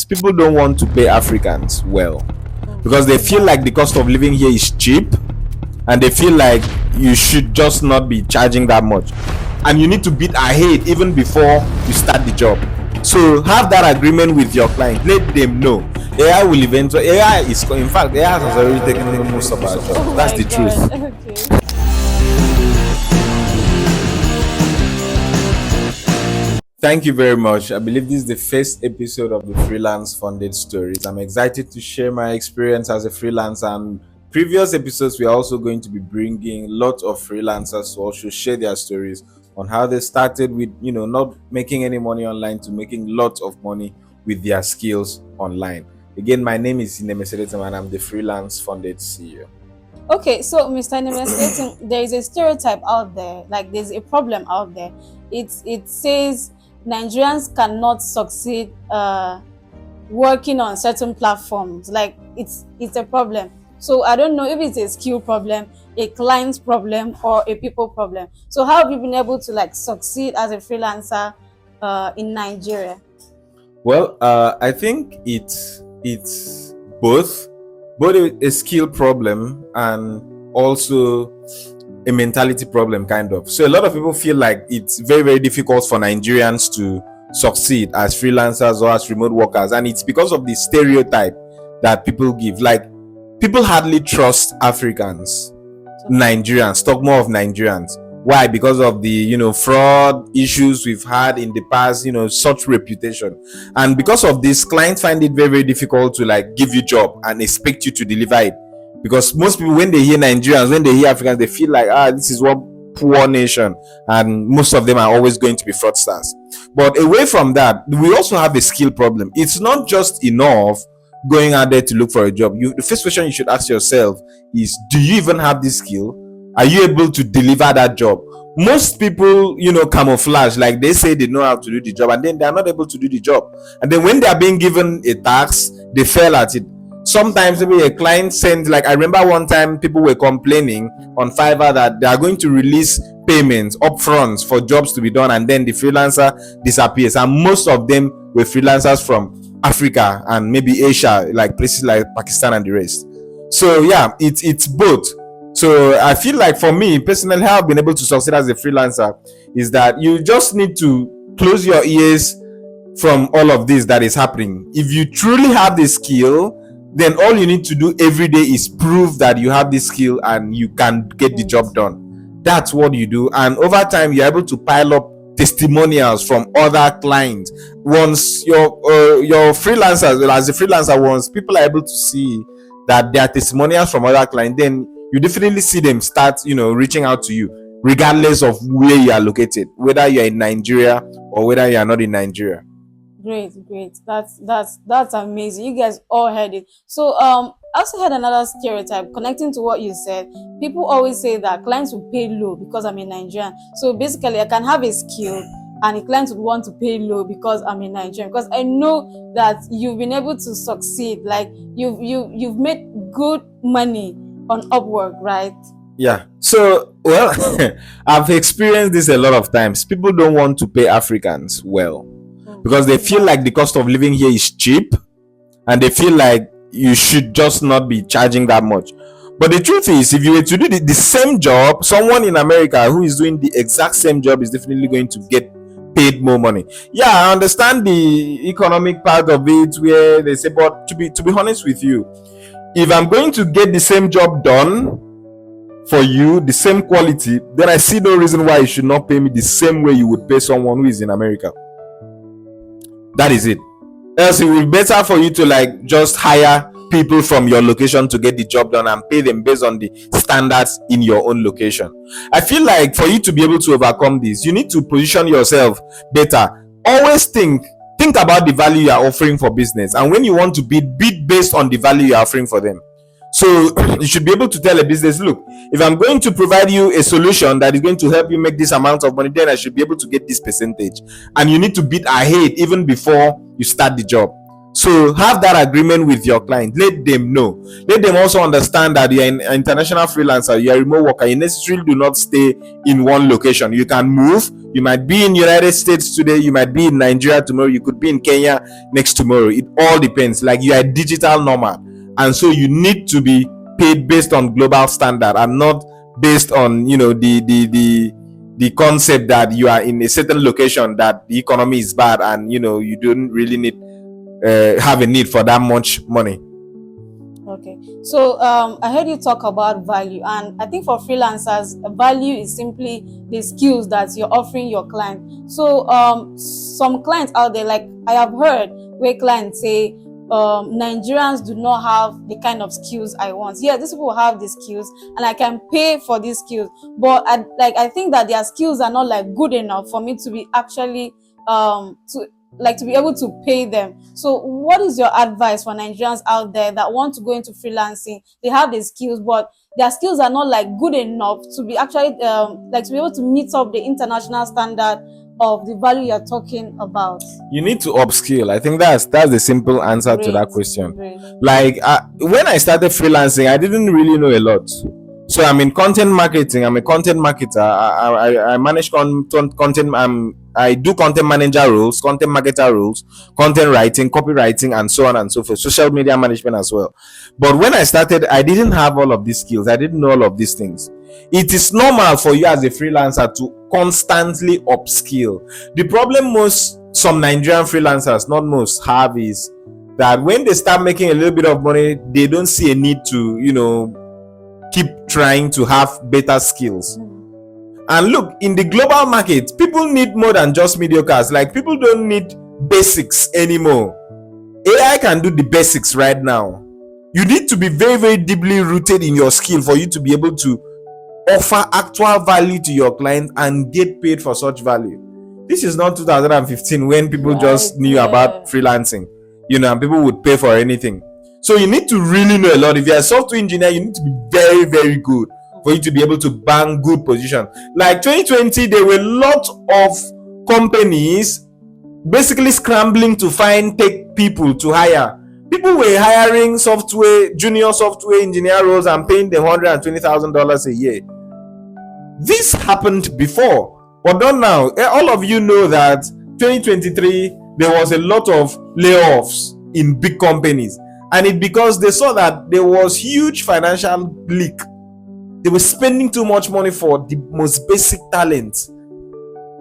people don't want to pay Africans well because they feel like the cost of living here is cheap, and they feel like you should just not be charging that much, and you need to beat ahead even before you start the job. So have that agreement with your client. Let them know AI will eventually. AI is, in fact, AI has already taken most of our jobs. That's the truth. Okay. Thank you very much. I believe this is the first episode of the Freelance Funded Stories. I'm excited to share my experience as a freelancer. And previous episodes, we are also going to be bringing lots of freelancers to also share their stories on how they started with, not making any money online to making lots of money with their skills online. Again, my name is Inemeseretem and I'm the Freelance Funded CEO. Okay, so Mr. Nemesis, there is a stereotype out there, like there's a problem out there. It says Nigerians cannot succeed working on certain platforms. Like it's a problem. So I don't know if it's a skill problem, a client problem, or a people problem. So how have you been able to succeed as a freelancer in Nigeria? Well, I think it's both a skill problem and also a mentality problem, kind of. So a lot of people feel like it's very, very difficult for Nigerians to succeed as freelancers or as remote workers, and it's because of the stereotype that people give. Like, people hardly trust Africans, Nigerians, talk more of Nigerians. Why? Because of the fraud issues we've had in the past, such reputation. And because of this, clients find it very, very difficult to give you job and expect you to deliver it. Because most people, when they hear Nigerians, when they hear Africans, they feel like, this is one poor nation, and most of them are always going to be fraudsters. But away from that, we also have a skill problem. It's not just enough going out there to look for a job. The first question you should ask yourself is, do you even have this skill? Are you able to deliver that job? Most people, camouflage, like they say they know how to do the job, and then they are not able to do the job. And then when they are being given a task, they fail at it. Sometimes maybe a client sends, I remember one time people were complaining on Fiverr that they are going to release payments upfront for jobs to be done, and then the freelancer disappears. And most of them were freelancers from Africa and maybe Asia, like places like Pakistan and the rest. So yeah, it's both. So I feel like, for me personally, how I've been able to succeed as a freelancer is that you just need to close your ears from all of this that is happening. If you truly have the skill, then all you need to do every day is prove that you have this skill and you can get the job done. That's what you do. And over time, you're able to pile up testimonials from other clients. Once you're freelancers, as a freelancer, once people are able to see that there are testimonials from other clients, then you definitely see them start, reaching out to you, regardless of where you are located, whether you're in Nigeria or whether you are not in Nigeria. Great. That's amazing. You guys all heard it. So I also had another stereotype connecting to what you said. People always say that clients will pay low because I'm a Nigerian. So basically, I can have a skill and the clients would want to pay low because I'm a Nigerian. Because I know that you've been able to succeed. Like you've made good money on Upwork, right? Yeah. So, well, I've experienced this a lot of times. People don't want to pay Africans well because they feel like the cost of living here is cheap, and they feel like you should just not be charging that much. But the truth is, if you were to do the same job, someone in America who is doing the exact same job is definitely going to get paid more money. Yeah, I understand the economic part of it, where they say, but to be honest with you, if I'm going to get the same job done for you, the same quality, then I see no reason why you should not pay me the same way you would pay someone who is in America. That is it. Else it will be better for you to just hire people from your location to get the job done and pay them based on the standards in your own location. I feel like for you to be able to overcome this, you need to position yourself better. Always think about the value you are offering for business, and when you want to bid based on the value you are offering for them. So you should be able to tell a business, look, if I'm going to provide you a solution that is going to help you make this amount of money, then I should be able to get this percentage. And you need to bid ahead even before you start the job. So have that agreement with your client. Let them know. Let them also understand that you're an international freelancer, you're a remote worker. You necessarily do not stay in one location. You can move. You might be in United States today, you might be in Nigeria tomorrow, you could be in Kenya next tomorrow. It all depends. Like, you are a digital nomad, and so you need to be paid based on global standard and not based on, you know, the concept that you are in a certain location, that the economy is bad, and you know you don't really need have a need for that much money. Okay, so I heard you talk about value, and I think for freelancers, value is simply the skills that you're offering your client. So some clients out there, like I have heard where clients say, Nigerians do not have the kind of skills I want. Yeah, these people have the skills and I can pay for these skills, but I think that their skills are not like good enough for me to be actually to be able to pay them. So what is your advice for Nigerians out there that want to go into freelancing? They have the skills, but their skills are not like good enough to be actually to be able to meet up the international standard of the value you're talking about. You need to upskill. I think that's the simple answer to that question. Great. Like, when I started freelancing, I didn't really know a lot. So I'm in content marketing. I'm a content marketer. I manage content. I do content manager roles, content marketer roles, content writing, copywriting, and so on and so forth. Social media management as well. But when I started, I didn't have all of these skills. I didn't know all of these things. It is normal for you as a freelancer to constantly upskill. The problem some Nigerian freelancers, not most, have is that when they start making a little bit of money, they don't see a need to, you know, keep trying to have better skills. And look, in the global market, people need more than just mediocres. Like, people don't need basics anymore. AI can do the basics right now. You need to be very, very deeply rooted in your skill for you to be able to offer actual value to your client and get paid for such value. This is not 2015 when people just knew about freelancing, you know, and people would pay for anything. So you need to really know a lot. If you're a software engineer, you need to be very, very good for you to be able to bang good position. Like 2020, there were a lot of companies basically scrambling to find tech people to hire. People were hiring junior software engineer roles and paying them $120,000 a year. This happened before, but not now. All of you know that 2023, there was a lot of layoffs in big companies. And it's because they saw that there was huge financial leak. They were spending too much money for the most basic talents.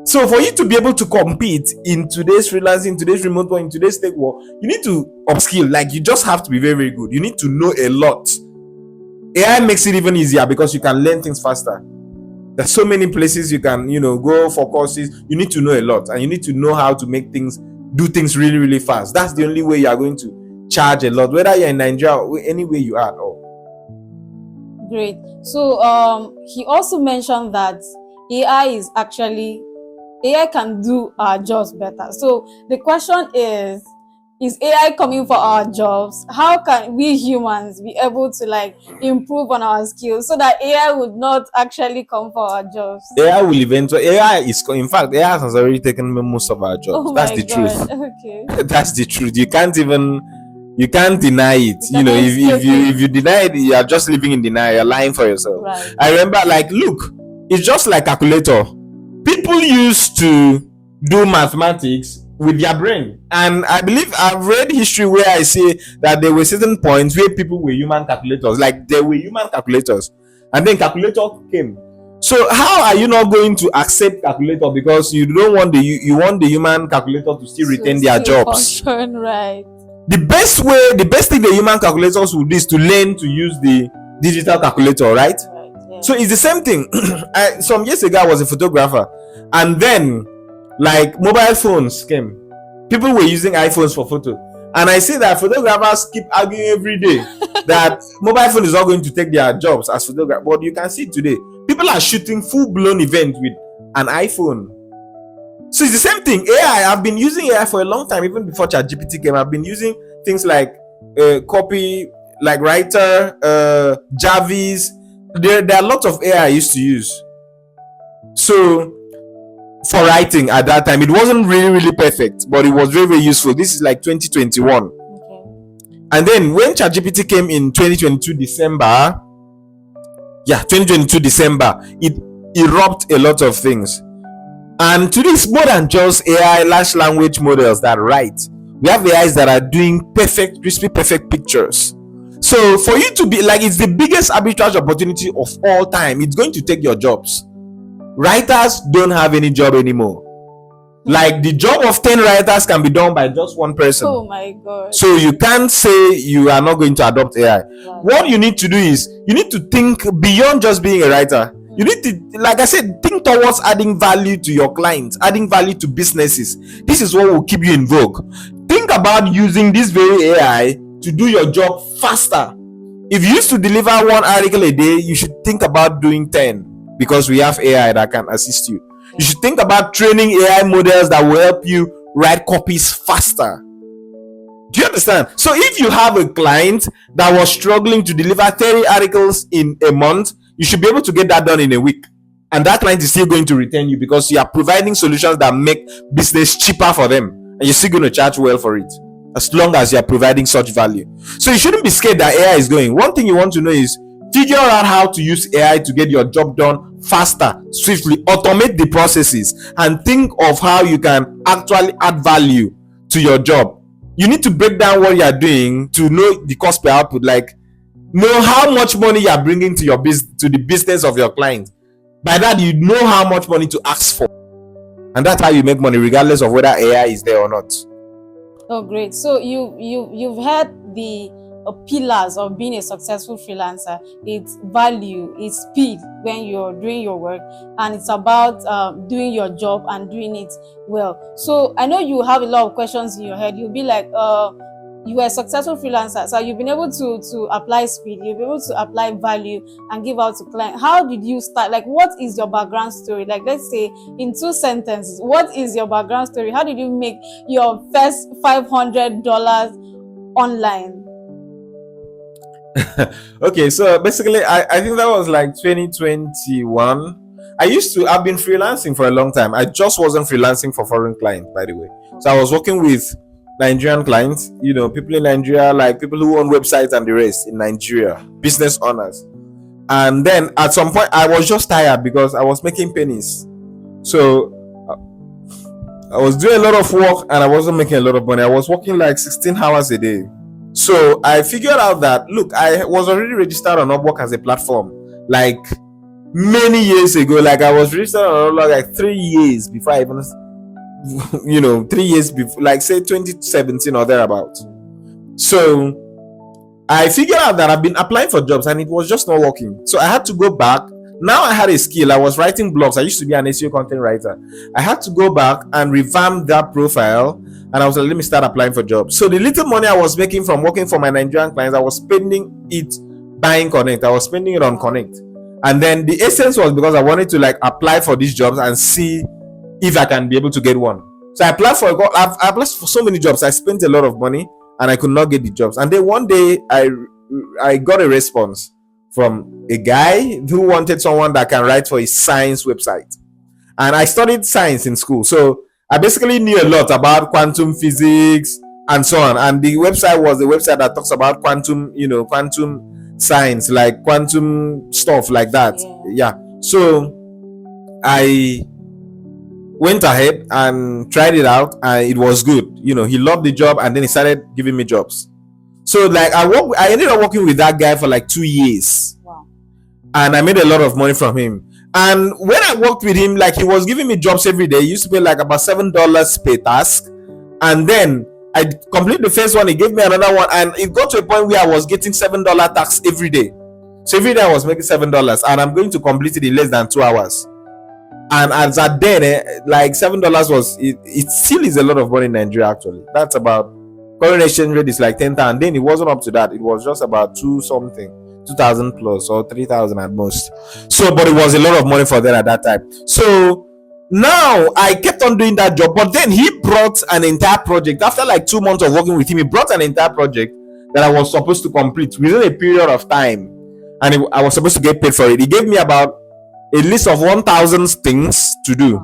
So for you to be able to compete in today's freelancing, today's remote work, in today's tech work, you need to upskill. Like, you just have to be very, very good. You need to know a lot. AI makes it even easier because you can learn things faster. There's so many places you can, you know, go for courses. You need to know a lot, and you need to know how to do things really, really fast. That's the only way you are going to charge a lot, whether you're in Nigeria or anywhere you are at all. Great. So he also mentioned that AI can do our jobs better. So the question is AI coming for our jobs? How can we humans be able to like improve on our skills so that AI would not actually come for our jobs? AI will eventually. In fact, AI has already taken most of our jobs. That's the truth. Okay. That's the truth. You can't deny it. You know, if you deny it, you are just living in denial. You're lying for yourself. Right. I remember, like, look, it's just like calculator. People used to do mathematics with their brain, and I believe I've read history where I say that there were certain points where people were human calculators. Like, there were human calculators, and then calculator came. So how are you not going to accept calculator because you don't want you want the human calculator to still retain their jobs? Function, right. The best thing the human calculators would do is to learn to use the digital calculator, right? Yeah. So it's the same thing. Some years ago, I was a photographer, and then, like, mobile phones came. People were using iPhones for photo, and I see that photographers keep arguing every day that mobile phone is not going to take their jobs as photographers. But you can see today, people are shooting full-blown events with an iPhone. So it's the same thing. AI, I've been using AI for a long time, even before ChatGPT came. I've been using things like copy, like writer, Javis. There are lots of AI I used to use. So for writing at that time, it wasn't really, really perfect, but it was very, very useful. This is like 2021. And then when ChatGPT came in 2022 December, 2022 December, it erupted a lot of things. And today it's more than just AI, large language models that write. We have AIs that are doing perfect, crispy, perfect pictures. So for you to be like, it's the biggest arbitrage opportunity of all time. It's going to take your jobs. Writers don't have any job anymore. Like the job of 10 writers can be done by just one person. Oh my God. So you can't say you are not going to adopt AI. Right. What you need to do is you need to think beyond just being a writer. You need to, like I said, think towards adding value to your clients, adding value to businesses. This is what will keep you in vogue. Think about using this very AI to do your job faster. If you used to deliver one article a day, you should think about doing 10, because we have AI that can assist you. You should think about training AI models that will help you write copies faster. Do you understand? So if you have a client that was struggling to deliver 30 articles in a month, you should be able to get that done in a week. And that client is still going to retain you because you are providing solutions that make business cheaper for them. And you're still going to charge well for it, as long as you are providing such value. So you shouldn't be scared that AI is going. One thing you want to know is figure out how to use AI to get your job done faster, swiftly, automate the processes, and think of how you can actually add value to your job. You need to break down what you are doing to know the cost per output, like know how much money you are bringing to your to the business of your client. By that, you know how much money to ask for, and that's how you make money, regardless of whether AI is there or not. Oh, great! So you've heard the pillars of being a successful freelancer. It's value, it's speed when you're doing your work, and it's about doing your job and doing it well. So I know you have a lot of questions in your head. You'll be like, you are a successful freelancer, so you've been able to apply speed, you've been able to apply value and give out to clients. How did you start? Like, what is your background story? Like, let's say in 2 sentences, what is your background story? How did you make your first $500 online? Okay, so basically I think that was like 2021. I've been freelancing for a long time. I just wasn't freelancing for foreign clients, by the way. So I was working with Nigerian clients, people in Nigeria, like people who own websites and the rest in Nigeria, business owners. And then at some point I was just tired because I was making pennies. So I was doing a lot of work and I wasn't making a lot of money. I was working like 16 hours a day. So I figured out that, look, I was already registered on Upwork as a platform like many years ago. Like I was registered on Upwork like 3 years before I even 3 years before, like say 2017 or thereabouts. So I figured out that I've been applying for jobs and it was just not working. So I had to go back. Now I had a skill. I was writing blogs. I used to be an SEO content writer. I had to go back and revamp that profile, and I was like, let me start applying for jobs. So the little money I was making from working for my Nigerian clients, I was spending it buying Connect. I was spending it on Connect. And then the essence was because I wanted to like apply for these jobs and see if I can be able to get one. So I applied for so many jobs. I spent a lot of money and I could not get the jobs. And then one day I got a response from a guy who wanted someone that can write for his science website. And I studied science in school. So I basically knew a lot about quantum physics and so on. And the website was the website that talks about quantum science, like quantum stuff like that. Yeah. So I went ahead and tried it out and it was good. He loved the job and then he started giving me jobs. So like I ended up working with that guy for like 2 years. Wow. And I made a lot of money from him. And when I worked with him, like he was giving me jobs every day. He used to pay like about $7 per task. And then I completed the first one, he gave me another one, and it got to a point where I was getting $7 tax every day. So every day I was making $7, and I'm going to complete it in less than 2 hours. And as at then, like $7 was it still is a lot of money in Nigeria. Actually, that's about current exchange rate is like 10,000. Then it wasn't up to that. It was just about 2,000 plus or 3,000 at most. So, but it was a lot of money for them at that time. So now I kept on doing that job, but then he brought an entire project. After like 2 months of working with him, he brought an entire project that I was supposed to complete within a period of time, and I was supposed to get paid for it. He gave me about a list of 1,000 things to do.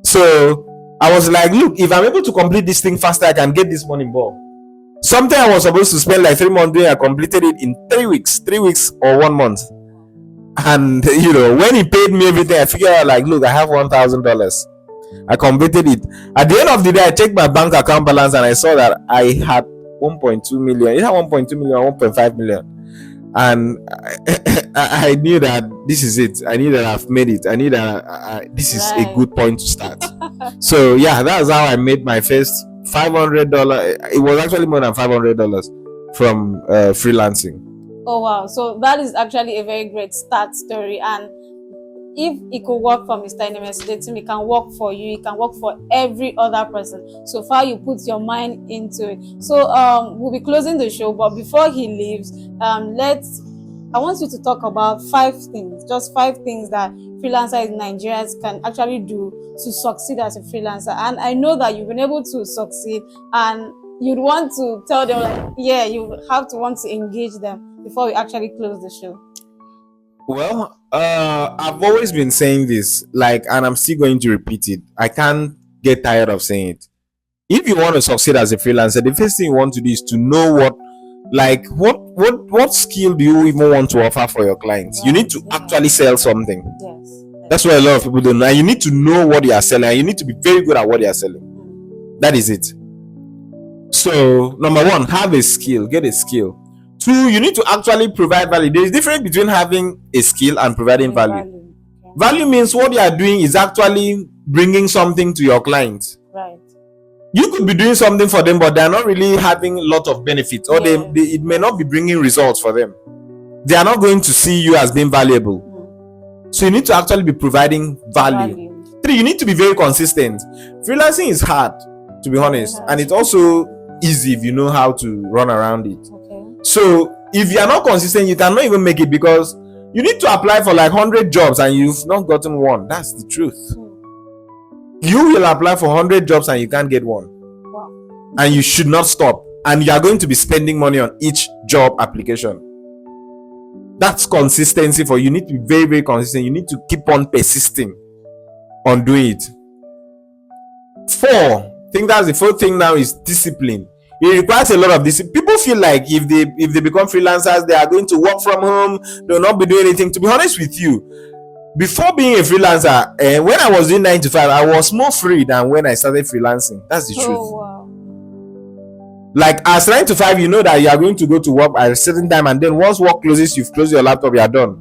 So I was like, look, if I'm able to complete this thing faster, I can get this money more. Something I was supposed to spend like 3 months doing, I completed it in 3 weeks, 3 weeks or 1 month. And when he paid me everything, I figured out like, look, I have $1,000. I completed it. At the end of the day, I checked my bank account balance and I saw that I had 1.2 million. It had 1.2 million, 1.5 million. And I knew that this is it. I knew that I've made it. I knew that this is a good point to start. So yeah, that's how I made my first $500. It was actually more than $500 from freelancing. Oh wow, so that is actually a very great start story. And if it could work for Mr. Inemesitatum, it can work for you, it can work for every other person, so far you put your mind into it. So we'll be closing the show, but before he leaves, I want you to talk about 5 things, just 5 things that freelancers in Nigeria can actually do to succeed as a freelancer. And I know that you've been able to succeed, and you'd want to tell them, like, yeah, you have to want to engage them before we actually close the show. Well, I've always been saying this, like, and I'm still going to repeat it. I can't get tired of saying it. If you want to succeed as a freelancer, the first thing you want to do is to know what skill do you even want to offer for your clients. Right. You need to actually sell something. Yes. That's what a lot of people don't know. And you need to know what you are selling, and you need to be very good at what you are selling. That is it. So, number 1, have a skill. Get a skill. 2, you need to actually provide value. There is a difference between having a skill and providing value. Value means what you are doing is actually bringing something to your clients. Right. You could be doing something for them, but they are not really having a lot of benefits, or it may not be bringing results for them. They are not going to see you as being valuable. So you need to actually be providing value. 3, you need to be very consistent. Freelancing is hard, to be honest, and it's also easy if you know how to run around it. So if you are not consistent, you cannot even make it, because you need to apply for like 100 jobs and you've not gotten one. That's the truth. You will apply for 100 jobs and you can't get one. Wow. And you should not stop. And you are going to be spending money on each job application. That's consistency for you. You need to be very, very consistent. You need to keep on persisting on doing it. 4, I think that's the 4th thing now, is discipline. It requires a lot of discipline. People feel like if they become freelancers, they are going to work from home, they will not be doing anything. To be honest with you, before being a freelancer, when I was doing 9 to 5, I was more free than when I started freelancing. That's the truth. Wow. Like, as 9 to 5, you know that you are going to go to work at a certain time, and then once work closes, you've closed your laptop, you are done.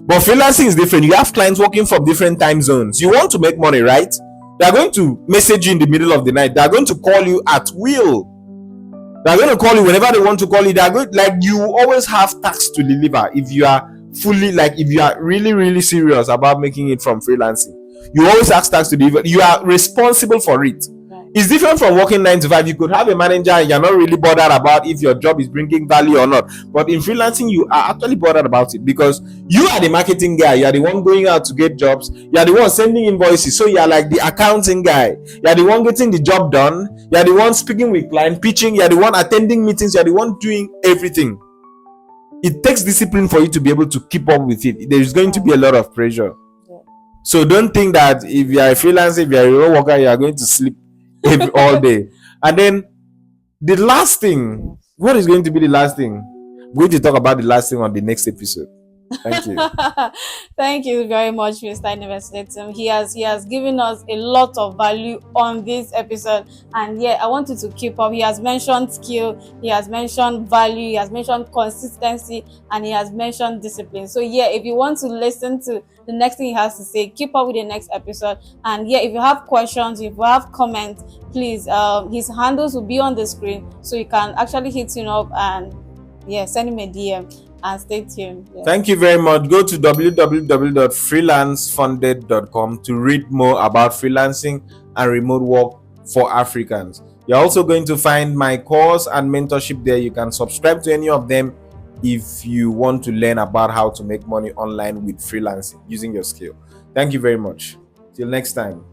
But freelancing is different. You have clients working from different time zones. You want to make money, right? They are going to message you in the middle of the night. They are going to call you at will. They're going to call you whenever they want to call you. They're going, like, you always have tasks to deliver. If you are if you are really, really serious about making it from freelancing, you always have tasks to deliver. You are responsible for it. Right. It's different from working 9 to 5. You could have a manager and you're not really bothered about if your job is bringing value or not. But in freelancing, you are actually bothered about it, because you are the marketing guy. You are the one going out to get jobs. You are the one sending invoices. So you are like the accounting guy. You are the one getting the job done. You are the one speaking with clients, pitching. You are the one attending meetings. You are the one doing everything. It takes discipline for you to be able to keep up with it. There is going to be a lot of pressure. So don't think that if you are a freelancer, if you are a real worker, you are going to sleep all day. And then the last thing, what is going to be the last thing? We're going to talk about the last thing on the next episode. Thank you. Thank you very much, Mr. Inemesitatum. He has given us a lot of value on this episode, and yeah, I want you to keep up. He has mentioned skill, he has mentioned value, he has mentioned consistency, and he has mentioned discipline. So yeah, if you want to listen to the next thing he has to say, keep up with the next episode. And yeah, if you have questions, if you have comments, please, his handles will be on the screen, so you can actually hit him up and yeah, send him a DM. And stay tuned. Yeah. Thank you very much. Go to www.freelancefunded.com to read more about freelancing and remote work for Africans. You're also going to find my course and mentorship there. You can subscribe to any of them if you want to learn about how to make money online with freelancing using your skill. Thank you very much. Till next time.